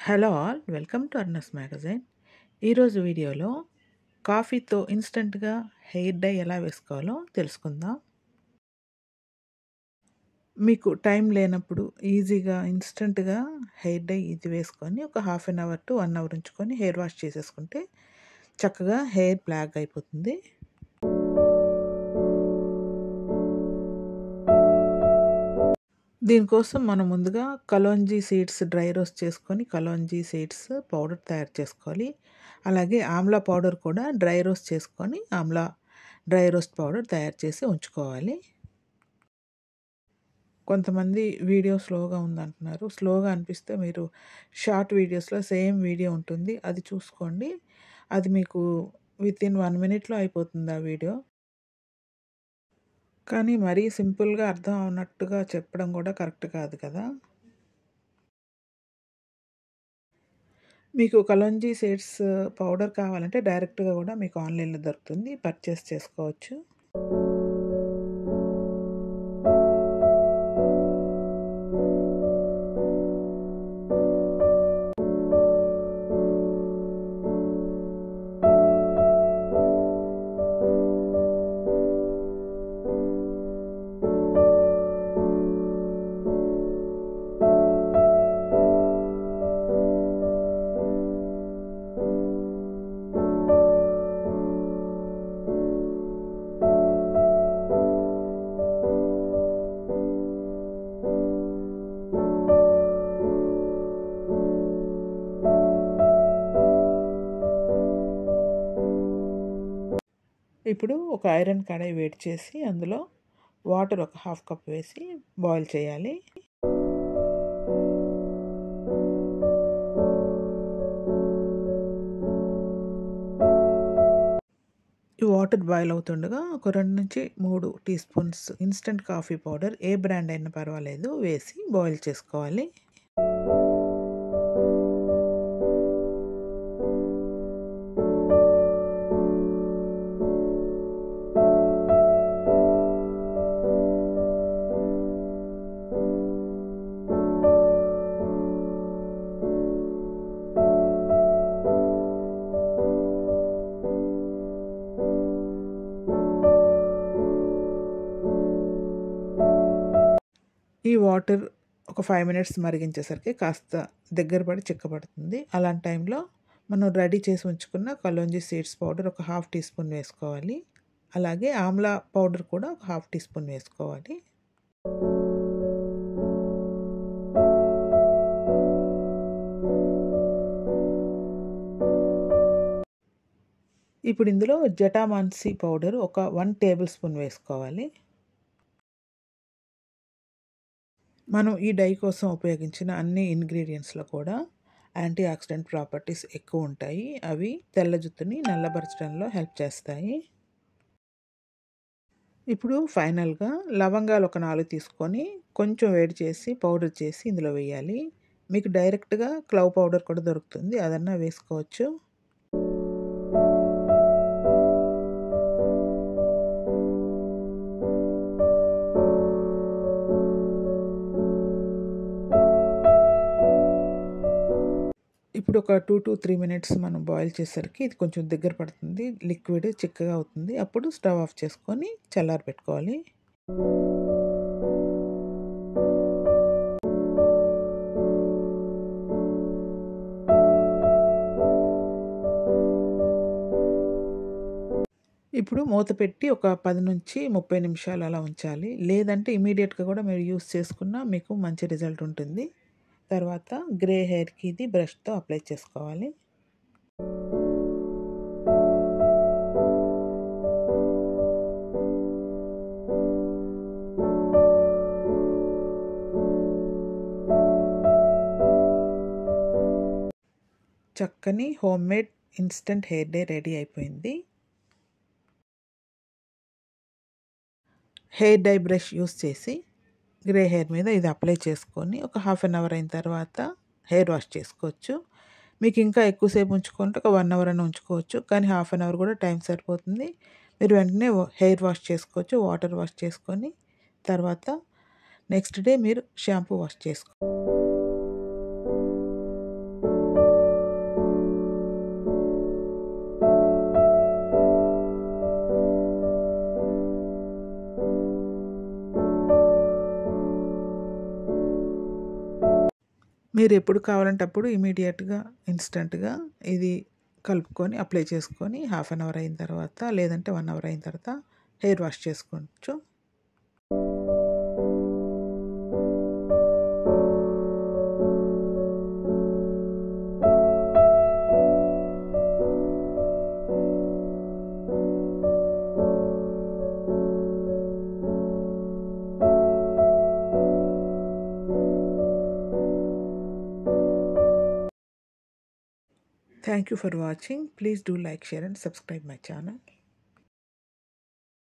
Hello all welcome to Arnas magazine. ఈరోజు వీడియోలో కాఫీతో ఇన్స్టెంట్గా హెయిర్ డై ఎలా వేసుకోవాలో తెలుసుకుందాం. మీకు టైం లేనప్పుడు ఈజీగా ఇన్స్టెంట్గా హెయిర్ డై ఇది వేసుకొని ఒక half an hour to 1 hour ఉంచుకొని హెయిర్ వాష్ చేసేసుకుంటే చక్కగా హెయిర్ బ్లాక్ అయిపోతుంది. దీనికోసం మనం ముందుగా కలోంజీ సీడ్స్ డ్రై రోస్ట్ చేసుకొని కలోంజీ సీడ్స్ పౌడర్ తయారు చేసుకోవాలి. అలాగే ఆమ్లా పౌడర్ కూడా డ్రై రోస్ట్ చేసుకొని ఆమ్లా డ్రై రోస్ట్ పౌడర్ తయారు చేసి ఉంచుకోవాలి. కొంతమంది వీడియో స్లోగా ఉందంటున్నారు. స్లోగా అనిపిస్తే మీరు షార్ట్ వీడియోస్లో సేమ్ వీడియో ఉంటుంది, అది చూసుకోండి. అది మీకు వితిన్ 1 మినిట్లో అయిపోతుంది ఆ వీడియో. కానీ మరీ సింపుల్గా అర్థం అవునట్టుగా చెప్పడం కూడా కరెక్ట్ కాదు కదా. మీకు కలోంజీ సీడ్స్ పౌడర్ కావాలంటే డైరెక్ట్గా కూడా మీకు ఆన్లైన్లో దొరుకుతుంది, పర్చేస్ చేసుకోవచ్చు. ఇప్పుడు ఒక ఐరన్ కడాయి వేడి చేసి అందులో వాటర్ ఒక హాఫ్ కప్ వేసి బాయిల్ చేయాలి. ఈ వాటర్ బాయిల్ అవుతుండగా ఒక 2-3 teaspoons instant coffee powder ఏ బ్రాండ్ అయినా పర్వాలేదు వేసి బాయిల్ చేసుకోవాలి. ఈ వాటర్ ఒక 5 మినిట్స్ మరిగించేసరికి కాస్త దగ్గర పడి చిక్కబడుతుంది. అలాంటి టైంలో మనం రెడీ చేసి ఉంచుకున్న కలోంజీ సీడ్స్ పౌడర్ ఒక హాఫ్ టీ స్పూన్ వేసుకోవాలి. అలాగే ఆమ్లా పౌడర్ కూడా ఒక హాఫ్ టీ స్పూన్ వేసుకోవాలి. ఇప్పుడు ఇందులో జటామాన్సి పౌడర్ ఒక 1 టేబుల్ స్పూన్ వేసుకోవాలి. మనం ఈ డై కోసం ఉపయోగించిన అన్ని ఇంగ్రీడియంట్స్లో కూడా యాంటీ ఆక్సిడెంట్ ప్రాపర్టీస్ ఎక్కువ ఉంటాయి. అవి తెల్ల జుట్టుని నల్లబరచడంలో హెల్ప్ చేస్తాయి. ఇప్పుడు ఫైనల్గా లవంగాలు ఒక 4 తీసుకొని కొంచెం వేడి చేసి పౌడర్ చేసి ఇందులో వేయాలి. మీకు డైరెక్ట్గా క్లవ్ పౌడర్ కూడా దొరుకుతుంది, అదన్నా వేసుకోవచ్చు. ఇప్పుడు ఒక 2-3 మినిట్స్ మనం బాయిల్ చేసేసరికి ఇది కొంచెం దగ్గర పడుతుంది, లిక్విడ్ చిక్కగా అవుతుంది. అప్పుడు స్టవ్ ఆఫ్ చేసుకొని చల్లారబెట్టుకోవాలి. ఇప్పుడు మూత పెట్టి ఒక 10-30 నిమిషాలు అలా ఉంచాలి. లేదంటే ఇమీడియట్గా కూడా మీరు యూస్ చేసుకున్నా మీకు మంచి రిజల్ట్ ఉంటుంది. తర్వాత గ్రే హెయిర్కి ఇది బ్రష్తో అప్లై చేసుకోవాలి. చక్కని homemade instant hair dye ready అయిపోయింది. హెయిర్ డై బ్రష్ యూస్ చేసి గ్రే హెయిర్ మీద ఇది అప్లై చేసుకొని ఒక హాఫ్ అన్ అవర్ అయిన తర్వాత హెయిర్ వాష్ చేసుకోవచ్చు. మీకు ఇంకా ఎక్కువసేపు ఉంచుకుంటే ఒక 1 అవర్ అయినా ఉంచుకోవచ్చు, కానీ హాఫ్ అన్ అవర్ కూడా టైం సరిపోతుంది. మీరు వెంటనే హెయిర్ వాష్ చేసుకోవచ్చు. వాటర్ వాష్ చేసుకొని తర్వాత నెక్స్ట్ డే మీరు షాంపూ వాష్ చేసుకో. మీరు ఎప్పుడు కావాలంటే అప్పుడు ఇమీడియట్‌గా, ఇన్‌స్టంట్‌గా ఇది కలుపుకొని అప్లై చేసుకొని హాఫ్ అన్ అవర్ అయిన తర్వాత లేదంటే 1 అవర్ అయిన తర్వాత హెయిర్ వాష్ చేసుకోవచ్చు. Thank you for watching. Please do like, share and subscribe my channel.